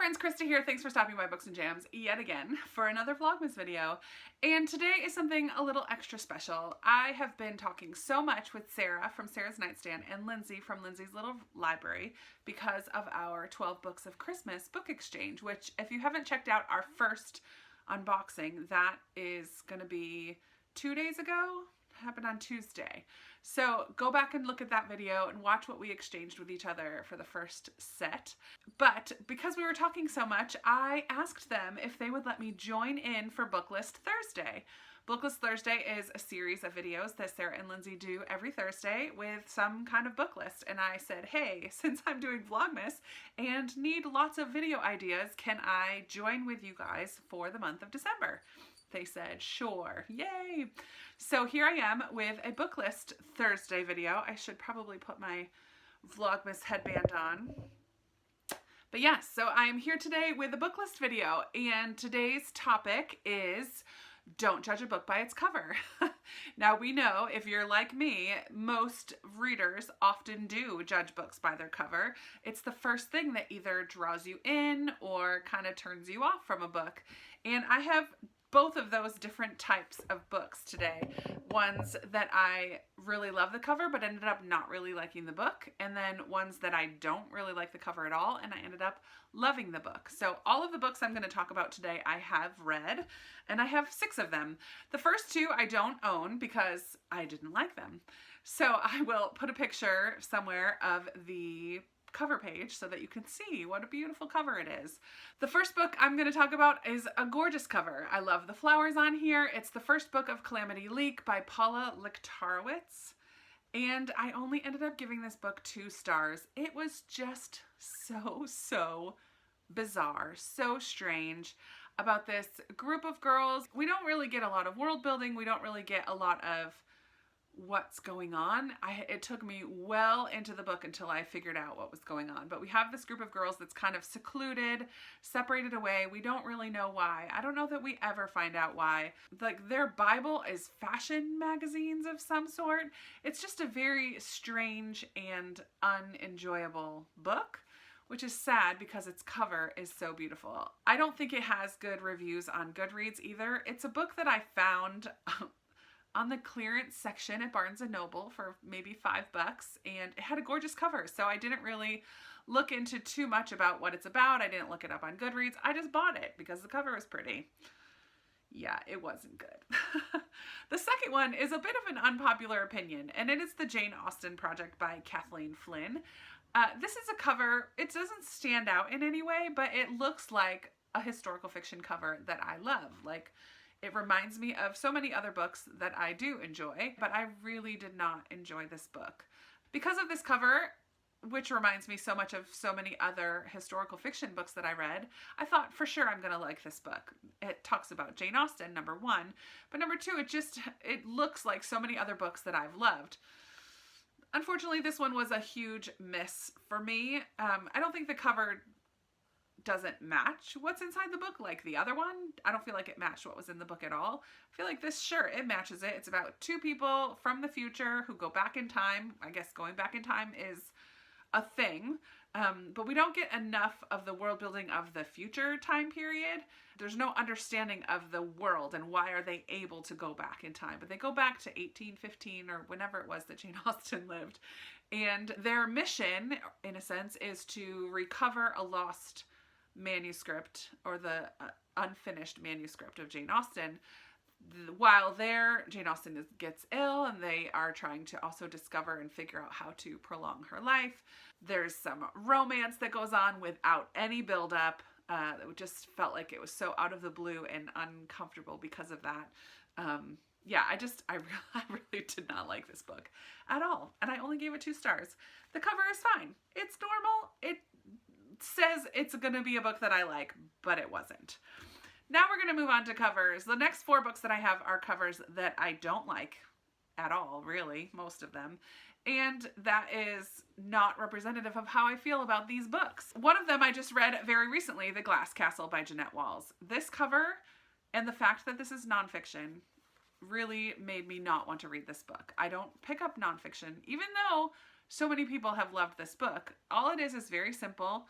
friends, Krista here. Thanks for stopping by Books and Jams yet again for another Vlogmas video. And today is something a little extra special. I have been talking so much with Sarah from Sarah's Nightstand and Lindsey from Lindsey's Little Library because of our 12 Books of Christmas book exchange, which if you haven't checked out our first unboxing, that is going to be 2 days ago. Happened on Tuesday. So go back and look at that video and watch what we exchanged with each other for the first set. But because we were talking so much, I asked them if they would let me join in for Booklist Thursday. Booklist Thursday is a series of videos that Sarah and Lindsey do every Thursday with some kind of book list. And I said, hey, since I'm doing Vlogmas and need lots of video ideas, can I join with you guys for the month of December? They said, sure, yay. So here I am with a Booklist Thursday video. I should probably put my Vlogmas headband on. But yes, so I am here today with a Booklist video, and today's topic is don't judge a book by its cover. Now we know, if you're like me, most readers often do judge books by their cover. It's the first thing that either draws you in or kind of turns you off from a book. And I have both of those different types of books today. Ones that I really love the cover but ended up not really liking the book, and then ones that I don't really like the cover at all and I ended up loving the book. So all of the books I'm going to talk about today I have read, and I have 6 of them. The first 2 I don't own because I didn't like them. So I will put a picture somewhere of the cover page so that you can see what a beautiful cover it is. The first book I'm going to talk about is a gorgeous cover. I love the flowers on here. It's the first book of Calamity Leak by Paula Lichtarowicz, and I only ended up giving this book 2 stars. It was just so bizarre, so strange about this group of girls. We don't really get a lot of world building. We don't really get a lot of what's going on. It took me well into the book until I figured out what was going on. But we have this group of girls that's kind of secluded, separated away. We don't really know why. I don't know that we ever find out why. Like, their Bible is fashion magazines of some sort. It's just a very strange and unenjoyable book, which is sad because its cover is so beautiful. I don't think it has good reviews on Goodreads either. It's a book that I found on the clearance section at Barnes & Noble for maybe $5, and it had a gorgeous cover. So I didn't really look into too much about what it's about. I didn't look it up on Goodreads. I just bought it because the cover was pretty. Yeah, it wasn't good. The second one is a bit of an unpopular opinion, and it is the Jane Austen Project by Kathleen Flynn. This is a cover, it doesn't stand out in any way, but it looks like a historical fiction cover that I love. Like, it reminds me of so many other books that I do enjoy, but I really did not enjoy this book. Because of this cover, which reminds me so much of so many other historical fiction books that I read, I thought for sure I'm going to like this book. It talks about Jane Austen, number 1, but number 2, it looks like so many other books that I've loved. Unfortunately, this one was a huge miss for me. I don't think the cover doesn't match what's inside the book like the other one. I don't feel like it matched what was in the book at all. I feel like this, sure, it matches it. It's about 2 people from the future who go back in time. I guess going back in time is a thing, but we don't get enough of the world building of the future time period. There's no understanding of the world and why are they able to go back in time. But they go back to 1815 or whenever it was that Jane Austen lived. And their mission, in a sense, is to recover a lost manuscript, or the unfinished manuscript of Jane Austen. While there, Jane Austen gets ill, and they are trying to also discover and figure out how to prolong her life. There's some romance that goes on without any buildup. It just felt like it was so out of the blue and uncomfortable because of that. Yeah, I really did not like this book at all, and I only gave it 2 stars. The cover is fine. It's normal. It says it's going to be a book that I like, but it wasn't. Now we're going to move on to covers. The next 4 books that I have are covers that I don't like at all, really, most of them. And that is not representative of how I feel about these books. One of them I just read very recently, The Glass Castle by Jeanette Walls. This cover and the fact that this is nonfiction really made me not want to read this book. I don't pick up nonfiction, even though so many people have loved this book. All it is very simple.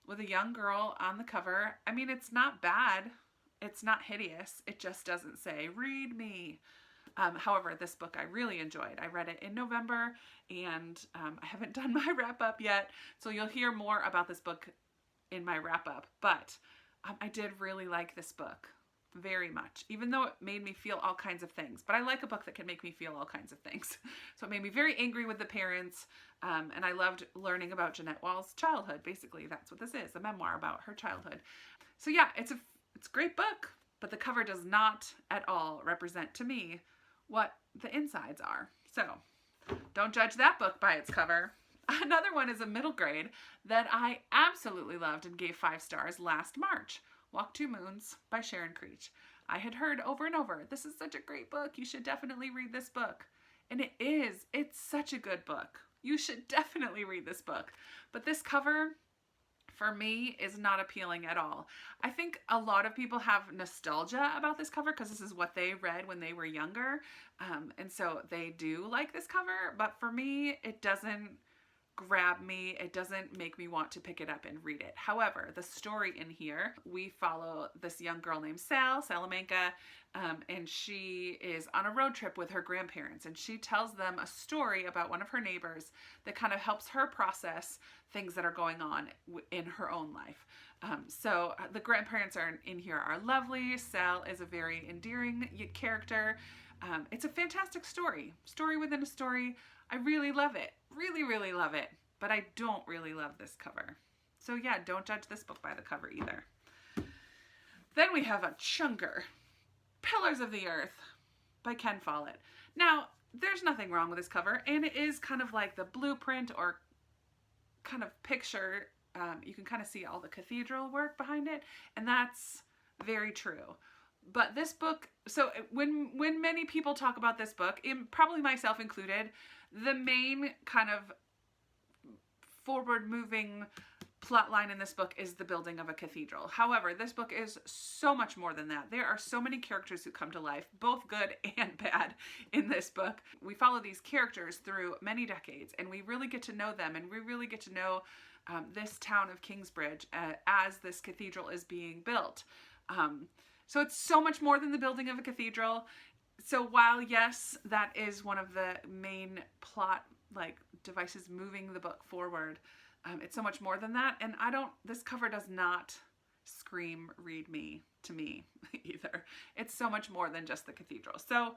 with a young girl on the cover. I mean, it's not bad. It's not hideous. It just doesn't say, read me. However, this book I really enjoyed. I read it in November, and I haven't done my wrap-up yet, so you'll hear more about this book in my wrap-up. But I did really like this book very much, even though it made me feel all kinds of things. But I like a book that can make me feel all kinds of things. So it made me very angry with the parents, and I loved learning about Jeanette Wall's childhood. Basically, that's what this is, a memoir about her childhood. So yeah, it's a great book, but the cover does not at all represent to me what the insides are. So don't judge that book by its cover. Another one is a middle grade that I absolutely loved and gave 5 stars last March. Walk Two Moons by Sharon Creech. I had heard over and over, this is such a great book. You should definitely read this book. And it is. It's such a good book. You should definitely read this book. But this cover, for me, is not appealing at all. I think a lot of people have nostalgia about this cover because this is what they read when they were younger. And so they do like this cover. But for me, it doesn't grab me. It doesn't make me want to pick it up and read it. However, the story in here, we follow this young girl named Salamanca, and she is on a road trip with her grandparents, and she tells them a story about one of her neighbors that kind of helps her process things that are going on in her own life. So the grandparents in here are lovely. Sal is a very endearing character. It's a fantastic story within a story. I really love it. Really, really love it. But I don't really love this cover. So yeah, don't judge this book by the cover either. Then we have a chunker. Pillars of the Earth by Ken Follett. Now, there's nothing wrong with this cover, and it is kind of like the blueprint or kind of picture. You can kind of see all the cathedral work behind it, and that's very true. But this book, so when many people talk about this book, probably myself included, the main kind of forward-moving plot line in this book is the building of a cathedral. However, this book is so much more than that. There are so many characters who come to life, both good and bad, in this book. We follow these characters through many decades, and we really get to know them, and we really get to know this town of Kingsbridge as this cathedral is being built. So it's so much more than the building of a cathedral. So while, yes, that is one of the main plot devices moving the book forward, it's so much more than that. And this cover does not scream read me to me either. It's so much more than just the cathedral. So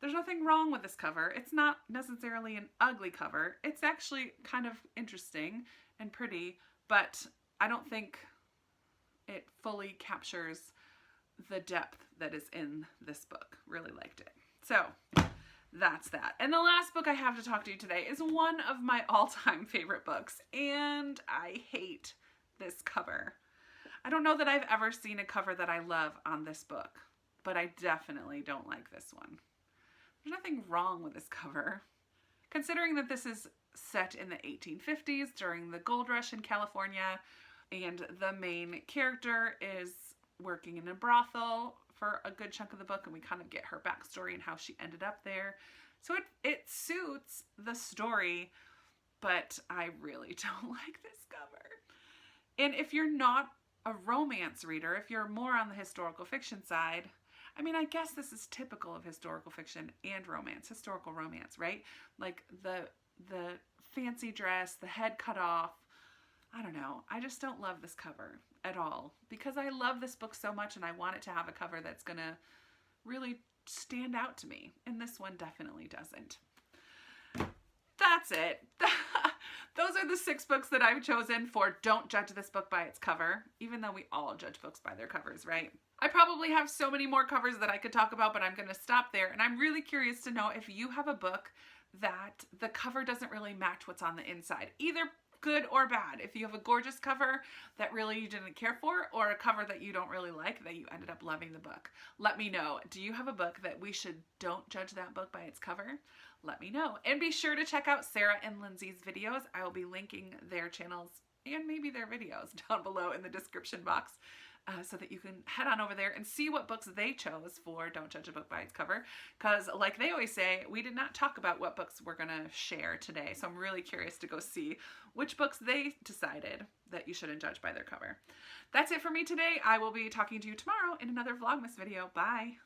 there's nothing wrong with this cover. It's not necessarily an ugly cover. It's actually kind of interesting and pretty, but I don't think it fully captures the depth that is in this book. Really liked it. So that's that. And the last book I have to talk to you today is one of my all-time favorite books, and I hate this cover. I don't know that I've ever seen a cover that I love on this book, but I definitely don't like this one. There's nothing wrong with this cover, considering that this is set in the 1850s during the gold rush in California, and the main character is working in a brothel for a good chunk of the book, and we kind of get her backstory and how she ended up there. So it suits the story, but I really don't like this cover. And if you're not a romance reader, if you're more on the historical fiction side, I mean, I guess this is typical of historical fiction and romance, historical romance, right? Like the fancy dress, the head cut off. I don't know. I just don't love this cover at all because I love this book so much and I want it to have a cover that's going to really stand out to me. And this one definitely doesn't. That's it. Those are the 6 books that I've chosen for Don't Judge This Book by Its Cover, even though we all judge books by their covers, right? I probably have so many more covers that I could talk about, but I'm going to stop there. And I'm really curious to know if you have a book that the cover doesn't really match what's on the inside, either good or bad. If you have a gorgeous cover that really you didn't care for, or a cover that you don't really like that you ended up loving the book, let me know. Do you have a book that we should don't judge that book by its cover? Let me know. And be sure to check out Sarah and Lindsey's videos. I will be linking their channels and maybe their videos down below in the description box. so that you can head on over there and see what books they chose for Don't Judge a Book by its Cover. Because like they always say, we did not talk about what books we're going to share today. So I'm really curious to go see which books they decided that you shouldn't judge by their cover. That's it for me today. I will be talking to you tomorrow in another Vlogmas video. Bye!